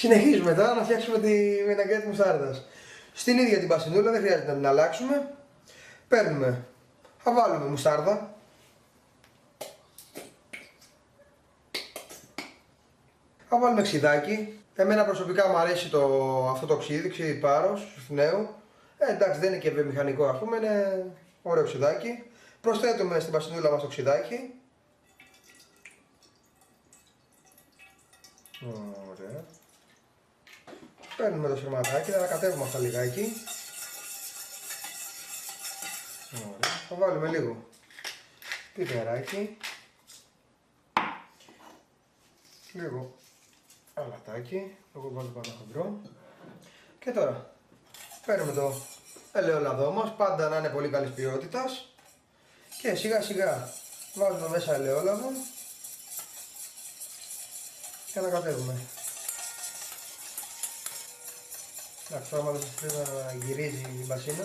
Συνεχίζουμε τώρα να φτιάξουμε τη βιναγκρέτη μουστάρδας. Στην ίδια την πασινούλα, δεν χρειάζεται να την αλλάξουμε. Παίρνουμε, θα βάλουμε μουστάρδα. Θα βάλουμε ξιδάκι. Εμένα προσωπικά μου αρέσει αυτό το ξύδι, ξύδι πάρος, του νέου. Εντάξει, δεν είναι και βιομηχανικό, ας πούμε, είναι ωραίο ξιδάκι. Προσθέτουμε στην πασινούλα μας το ξιδάκι. Ωραία. Παίρνουμε το σειρματάκι, θα ανακατεύουμε αυτά λιγάκι. Ωραία. Θα βάλουμε λίγο πιπεράκι. Λίγο αλατάκι, εγώ βάζω πάνω χοντρό. Και τώρα παίρνουμε το ελαιόλαδό μας, πάντα να είναι πολύ καλής ποιότητας. Και σιγά σιγά βάζουμε μέσα ελαιόλαδο και ανακατεύουμε. Εντάξει, τώρα δεν πρέπει να γυρίζει η μπασίνα,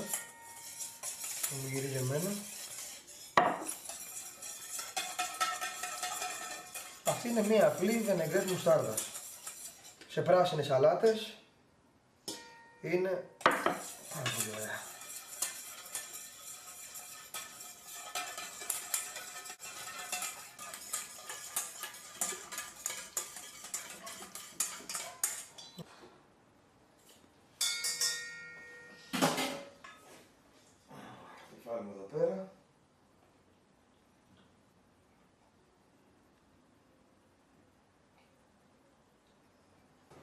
να μου γυρίζει εμένα. Αυτή είναι μία απλή βιναγκρέτη μουστάρδας. Σε πράσινες σαλάτες είναι πάρα πολύ ωραία. Το βάλουμε εδώ πέρα.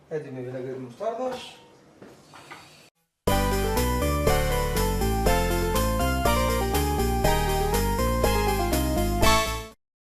Έτοιμη η βιναγκρέτη μουστάρδας.